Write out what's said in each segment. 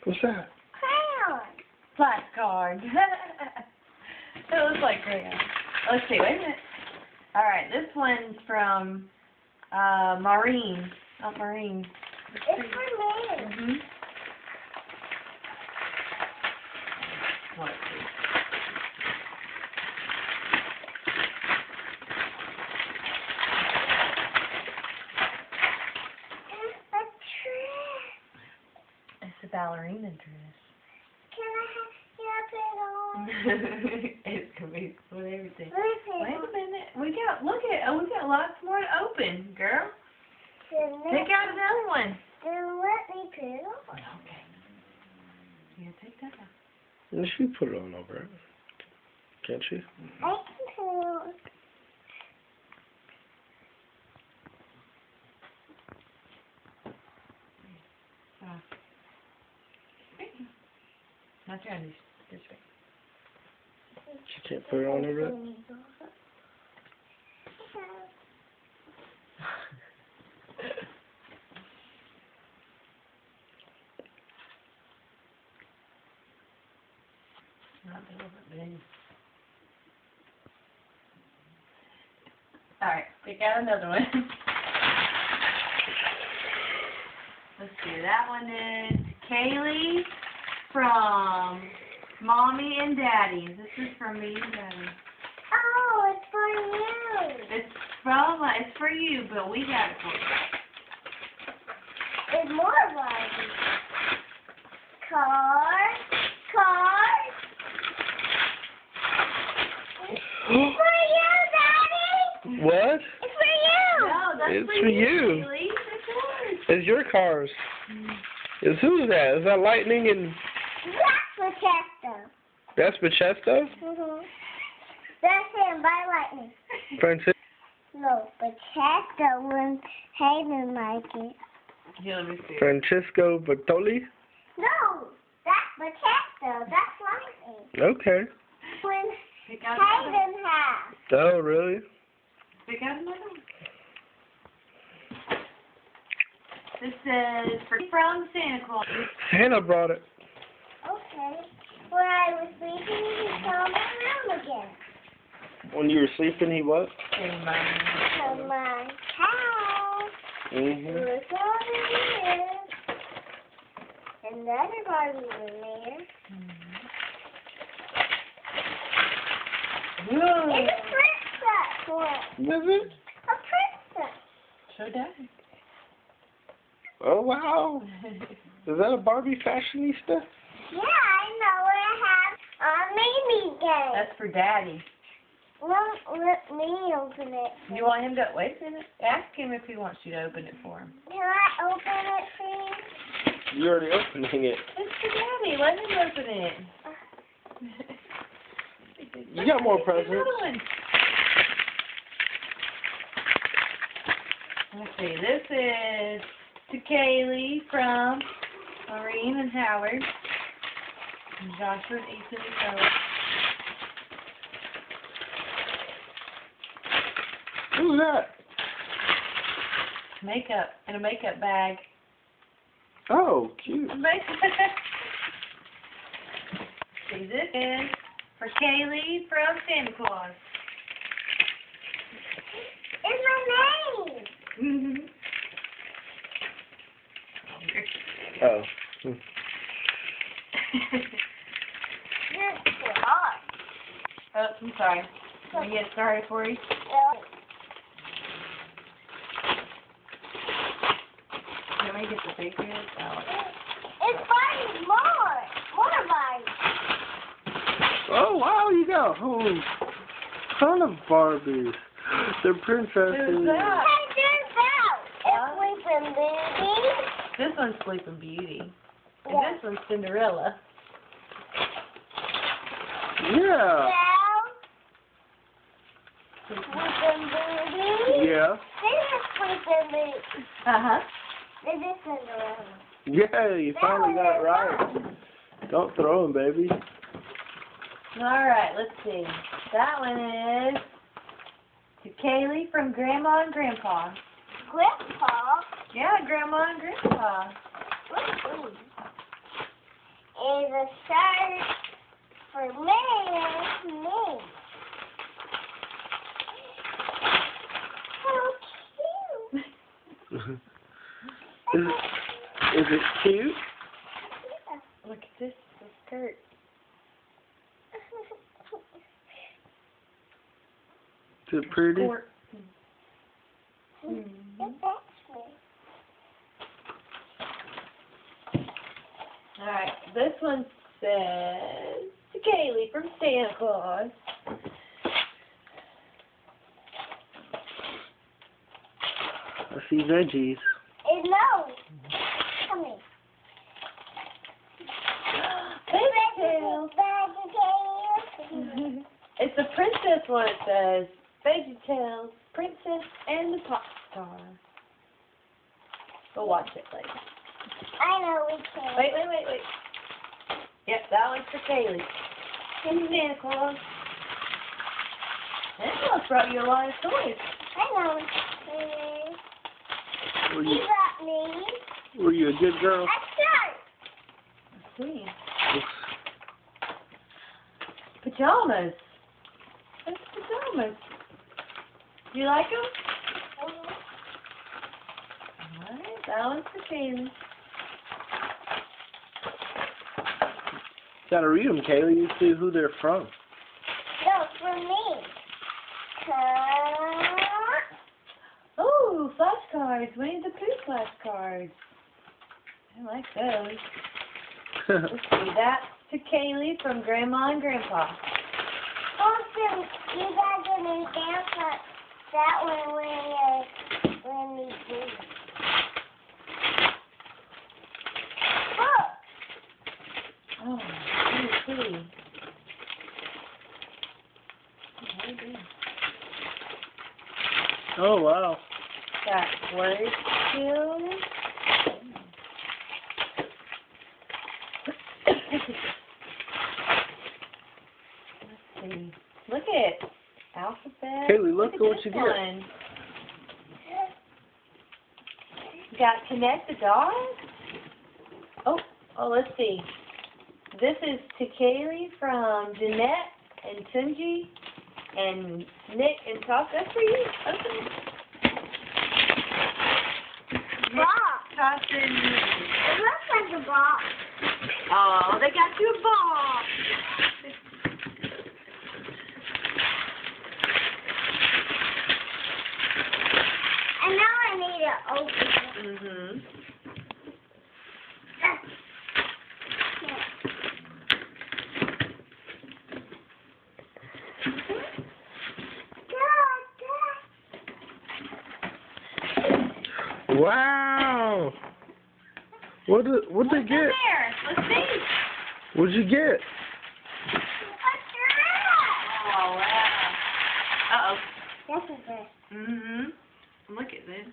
What's that? Crayon. Flashcard. It looks like crayon. Let's see, wait a minute. Alright, this one's from Maureen. Oh, Maureen. It's for me. Mm-hmm. Let's see. It's a dress. It's a ballerina dress. Can I have it on? It's gonna be with everything. Listen. Wait a minute. We got lots more to open, girl. Pick out another one. Then let me put it on. Okay. Yeah, take that out. And she put it on over it. Can't she? I can put it on. Not trying to this way. She can't put it on over it? Not a little bit big. Alright, pick out another one. Let's see, that one is Kaylee from Mommy and Daddy. This is from me and Daddy. Oh, it's for you. It's for you, but we got it for you. There's more Barbie. Cars. It's for you, Daddy. What? It's for you. No, that's It's for for you. Kaylee. It's yours. It's your cars. Who's that? Is that Lightning and... That's for Chesto. That's Machesto? That's him by Lightning. Francis? No, but Chesto when Hayden like it. Here, let me see. Francisco Bertoli? No, that's Machesto. That's Lightning. Okay. When Pick out another one. Hayden has. Oh, really? Pick out another one. This is from Santa Claus. Santa brought it. Okay. When I was sleeping, he came around again. When you were sleeping, he what? In my To my house. Mm-hmm. Look over here. Another Barbie in there. Ooh. It's a princess one. Is it? A princess. Show Daddy. Oh, wow. Is that a Barbie fashionista? Yeah, I know what I have on Mimi game. That's for Daddy. Let me open it. You want him to wait a minute? Ask him if he wants you to open it for him. Can I open it, please? You're already opening it. It's for Daddy. Let him open it. You got more presents. Another one. Let's see. This is to Kaylee from Maureen and Howard. And Joshua and Ethan and Zoe. Who's that? Makeup. In a makeup bag. Oh, cute. See, this is for Kaylee from Santa Claus. It's my name. Mm-hmm. Oh. It's hot. Oh, I'm sorry. Can we get started for you? Can we get the big head? Oh. It's Barbie more Barbie. Oh, wow, you got a whole ton of Barbies. They're princesses. Who's that? Hey, there's that. It's Sleeping Beauty. This one's Sleeping Beauty. And Yeah. this one's Cinderella. Yeah. Sleeping Beauty. Yeah. This is Sleeping Beauty. Uh-huh. This is Cinderella. Yeah, you finally got it right. Don't throw them, baby. Alright, let's see. That one is to Kaylee from Grandma and Grandpa. Grandpa. Yeah, Grandma and Grandpa. What's these? is a shirt for me. How cute. Is it cute? Look at this skirt. Is it pretty? Skirt. It fits me. Alright, this one says to Kaylee from Santa Claus. I see veggies. No. Come here. VeggieTales. It's the princess one, it says. VeggieTales, Princess and the Pop Star. We'll watch it later. I know we can. Wait. Yep, that one's for Kaylee. And Santa Claus. Santa Claus brought you a lot of toys. I know. Were He you, got me were you a good girl? a shirt. Let's see. Pajamas. That's pajamas. Do you like them? Alright, that one's for Kaylee. Gotta read them, Kaylee. You see who they're from. No, for me. Oh, flashcards. Winnie the Pooh flashcards. I like those. Let's see. That's to Kaylee from Grandma and Grandpa. Also, you guys are going to dance that one when we do. Look. Oh, let me see. Oh, wow. Got word skills. Let's see. Look at alphabet. Kaylee, look at what this you get. one. Got Connect the Dog. Oh, let's see. This is to Kaylee from Jeanette and Tunji and Nick and Top. That's for you. Open it. Box. Top and It looks like a box. oh, they got you a box. And now I need to open it. Mhm. Wow. What'd they What's in get? there? Let's see. What'd you get? Oh wow. Uh This is it. oh. Mhm. Look at this.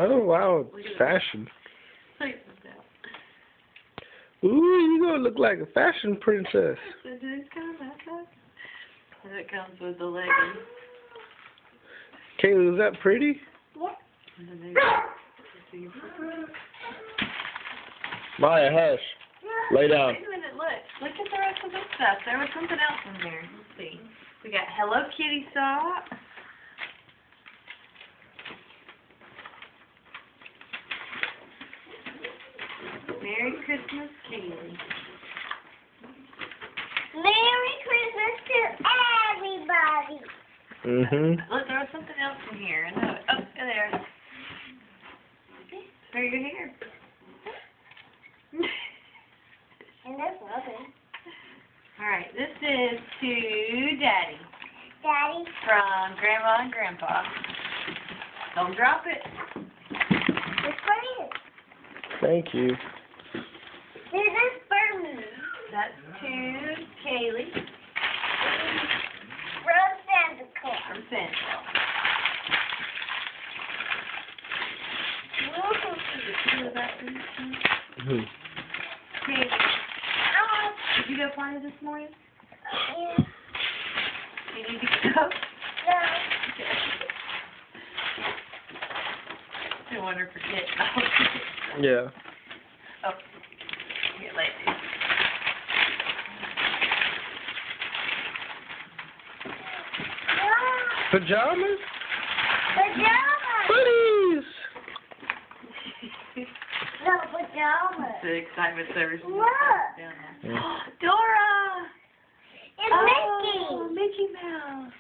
Oh, wow. It's fashion. Look at that. Ooh, you gonna look like a fashion princess. So do this come out? And it comes with the leggings. Kaylee, is that pretty? Yep. And then there's Maya, hush. Lay down. wait a minute, look. Look at the rest of the stuff. There was something else in there. Let's see. We got Hello Kitty socks. Merry Christmas, Kaylee. Merry Christmas to everybody. Mhm. Look, there was something else in here. I know it. Oh, there. For your hair. And there's nothing. Alright, this is to Daddy Daddy. from Grandma and Grandpa. Don't drop it. It's for you. Thank you. This is for me. That's to Kaylee From Santa Claus. from Santa. We'll go see Did you go to the bathroom? Mhm. Kaylee, I'll did you go potty this morning? you. You need to go? No. I want her to forget. Yeah. Oh, get late. Pajamas? Pajamas! Buddies! No, pajamas. The excitement service. Look! Yeah. Dora! It's Oh, Mickey! Mickey Mouse.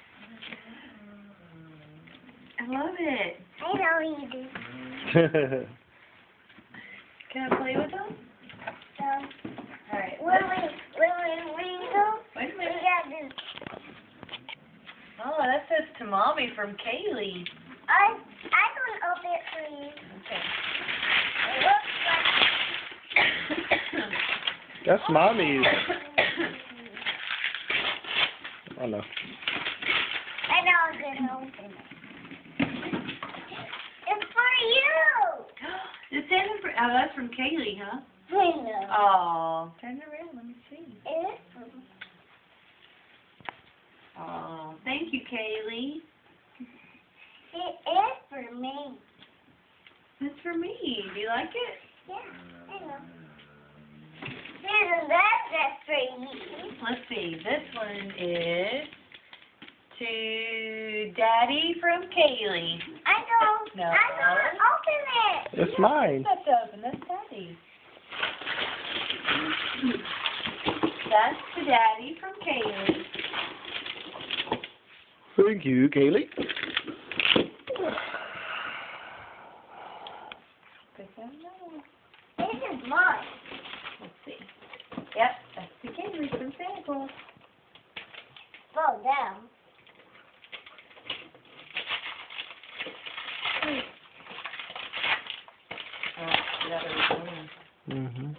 I love it. I know you do. Can I play with them? So, Alright. when we go, Wait a we minute. got to. Oh, that says to Mommy from Kaylee. I can open it for you. Okay. It looks like. That's mommy's. Oh no. I know I'm gonna open it. It's for you. It's in for, oh, that's from Kaylee, huh? I know. Oh, turn it around. Let me see. It is for me. Oh, thank you, Kaylee. It is for me. It's for me. Do you like it? Yeah, I know. Susan, that's for you. Let's see. This one is to Daddy from Kaylee. I know. No. I'm gonna open it. It's mine. That's open. That's Daddy. That's to Daddy from Kaylee. Thank you, Kaylee. This is mine. Let's see. Yep, that's to Kaylee from Santa Claus. Fall down. Oh, that was one. Mhm.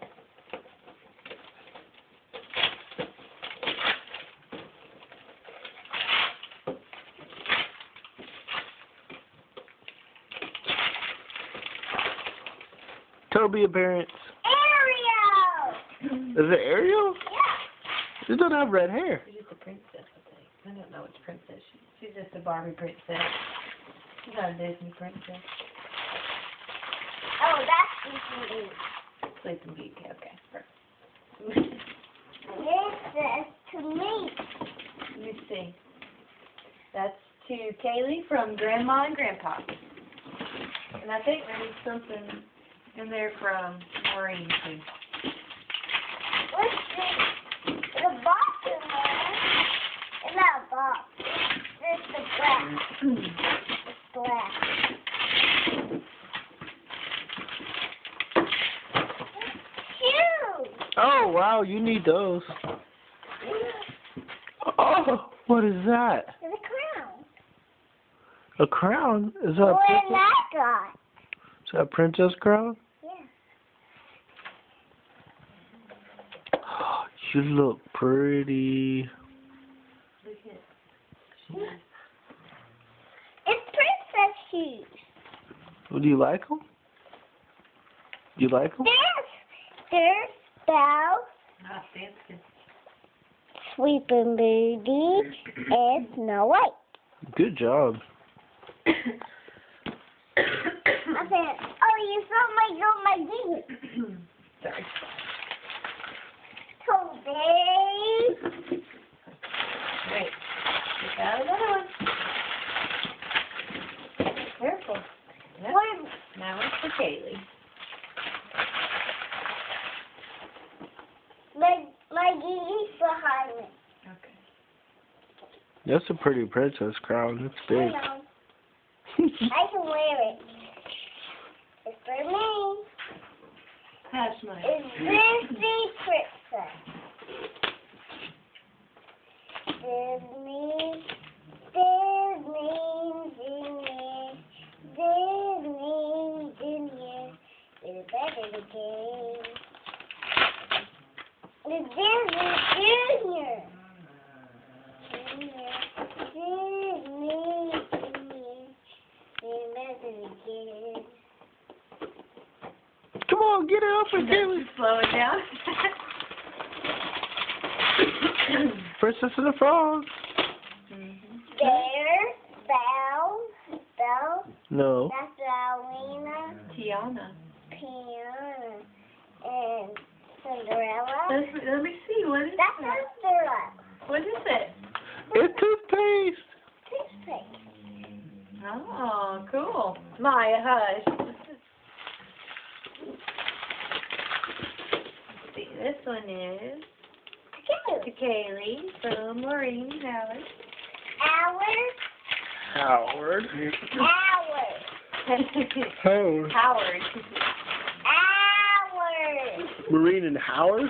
Toby appearance. Ariel! Is it Ariel? Yeah. She doesn't have red hair. She's just a princess, I think. I don't know which princess she's just a Barbie princess. She's not a Disney princess. Oh, that's Disney. Sleeping Beauty, okay. Perfect. This says to me. Let me see. That's to Kaylee from Grandma and Grandpa. And I think there's something in there from Maureen, too. What's the box in there? It's not a box. It's the black. It's black. Shoes! Oh wow, you need those. Oh, what is that? It's a crown. A crown? Is that a What princess? that got? Is that a princess crown? Yeah. You look pretty. Look at It's princess shoes. Do you like them? Do you like them? There's Belle, Ah, that's good. Sleeping Beauty, and Snow White. Good job. I said, oh, you saw my deed. Sorry. Today. Wait. We got another one. Careful. Yep. What? Now it's for Kaylee. My deed's behind me. Okay. That's a pretty princess crown. It's I big. know. I can wear it. It's for me. Pass mine. It's Disney princess. Disney, Disney, Disney, Disney. It's better to game. It's Disney Junior. Disney, Junior. It's better to game. Come on, get it up and Kaylee. Slow it down. Princess and the Frog. There's Belle. Belle. No. That's Alina. Tiana. Tiana and Cinderella. Let me see. What is That's that? Cinderella. What is it? It's toothpaste. Toothpaste. Oh, cool. Maya, hush. Let's see, this one is to Kaylee from Maureen Howard. Howard. Howard. Howard. Howard. Howard. Howard. Marine and Howard?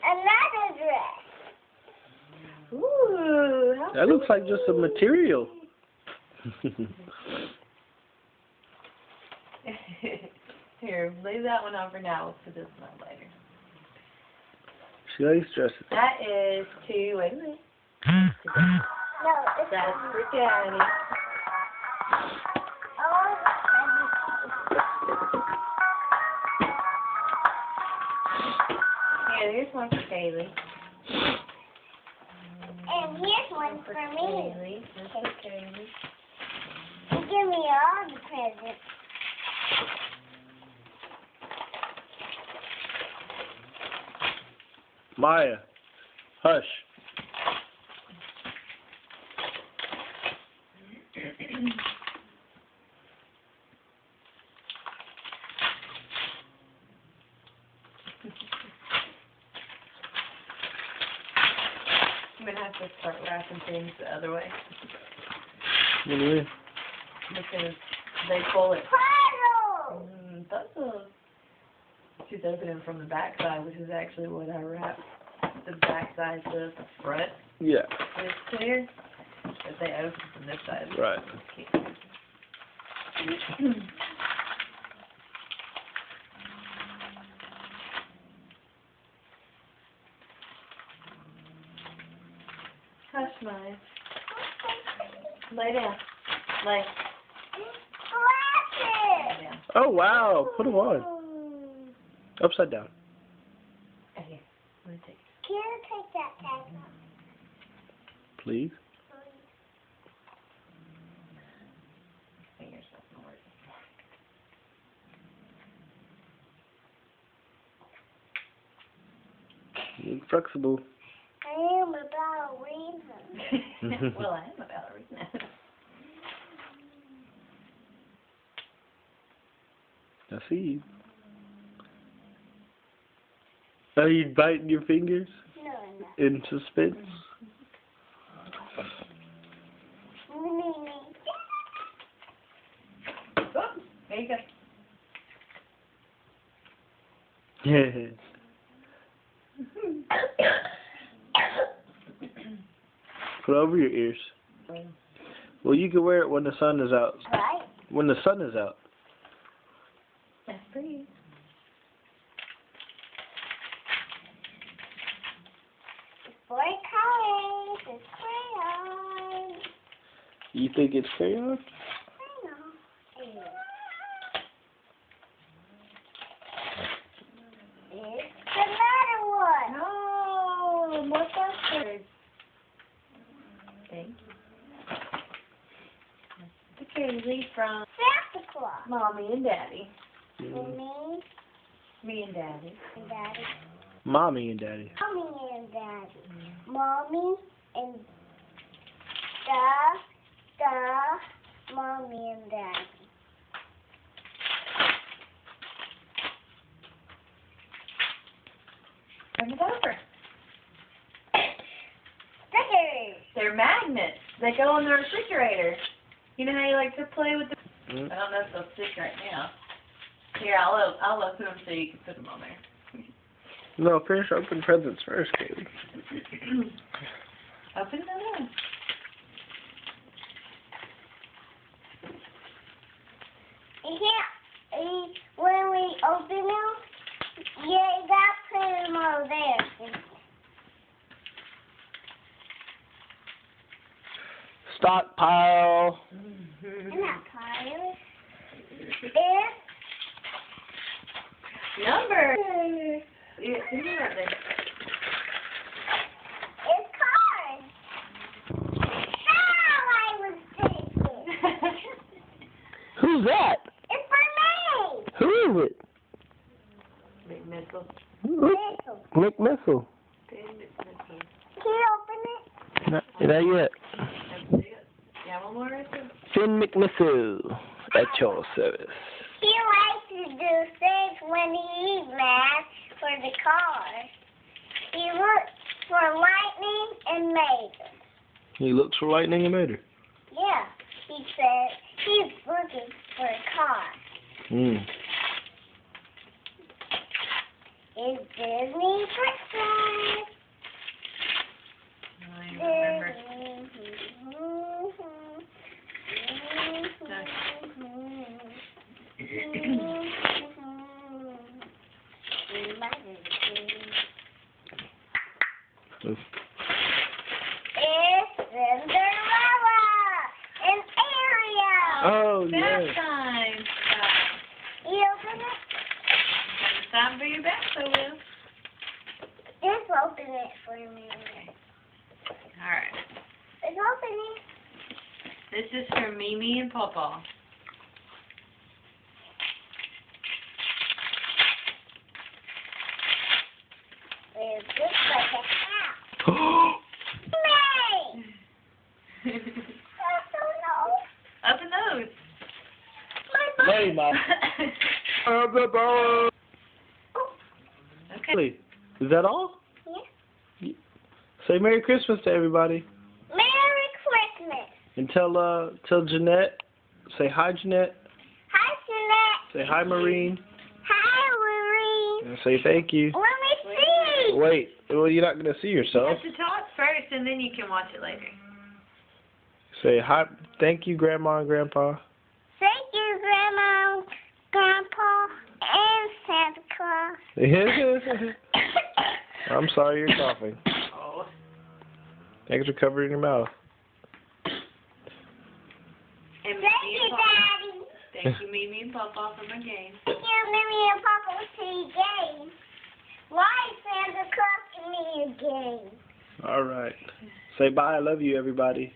Another dress. Ooh, how That looks like just a material. Here, leave that one on for now. We'll put this one up later. She likes dresses. That is to, wait a minute. No, it's That's for Daddy. Oh, Here, here's one for Kaylee. and here's one for me. Kaylee. This is Kaylee. You give me all the presents. Maya, hush. I'm going to have to start wrapping things the other way What do you mean? because they pull it. Puzzle! Puzzle. She's opening from the back side, which is actually what I wrapped. The back side to the front Yeah, is clear, but they open from this side. right. Hush, Maya. Lay down. Lay Glasses! down. Oh, wow. Put them on. Upside down. Okay. Let me take Can you take that tag off? Please. fingers up and work. You're flexible. I am a ballerina. Well, I am a ballerina. I see you. Are you biting your fingers No, no. in suspense? Oh, there you go. Yeah. Put it over your ears. Well, you can wear it when the sun is out. Right? When the sun is out. That's pretty. For colors, it's crayon. You think it's crayon? Crayon. It's another one. Oh, more custard. Thank you. The Kaylee from Santa Claus. Mommy and Daddy. And me Me and Daddy. and Daddy. Mommy and Daddy. Mommy and Daddy. Mommy and Mommy and Daddy. Turn it over. Stickers. They're magnets. They go in the refrigerator. You know how you like to play with the... Mm. I don't know if they'll stick right now. Here, I'll open them so you can put them on there. No, finish open presents first, Kaylee. Open them up. You can't, when we open them, you gotta put them over there. Stockpile. And that pile is Number. Yeah, give me that thing. cards. Now I was thinking. Who's that? It's for me. Who is it? Big missile. Missile. McMissile. Big missile. Can you open it? Not yet. That's it. Yeah, one more right there. Finn McMissile at your service. He likes to do things when he eats math for the car. He looks for lightning and Mater. He looks for lightning and Mater. Yeah, he said he's looking for a car. Mm. It's Disney Christmas. I don't remember. That's- It's Cinderella and Ariel. Oh, Bath yeah. time. You open it? It's time for your bath, so Will. Just open it for me. All right. It's opening. This is for Mimi and Pawpaw. It's just like a hat. May! I don't know. Open those. My butt. Hey, Ma. Okay. Is that all? Yeah. Say Merry Christmas to everybody. Merry Christmas. And tell Jeanette. Say hi, Jeanette. Hi, Jeanette. Say hi, Marine. Hi, Marie. And say thank you. Let me see. Wait. Well, you're not going to see You yourself. have to talk first, and then you can watch it later. Say hi. Thank you, Grandma and Grandpa. Thank you, Grandma, Grandpa, and Santa Claus. I'm sorry you're coughing. Oh. Thanks for covering your mouth. And Thank Mimi you, and Pawpaw. Daddy. Thank you, Mimi and Pawpaw, for my game. Thank you, Mimi and Papa, for your game. Why Santa Claus give me a game? All right. Say bye. I love you, everybody.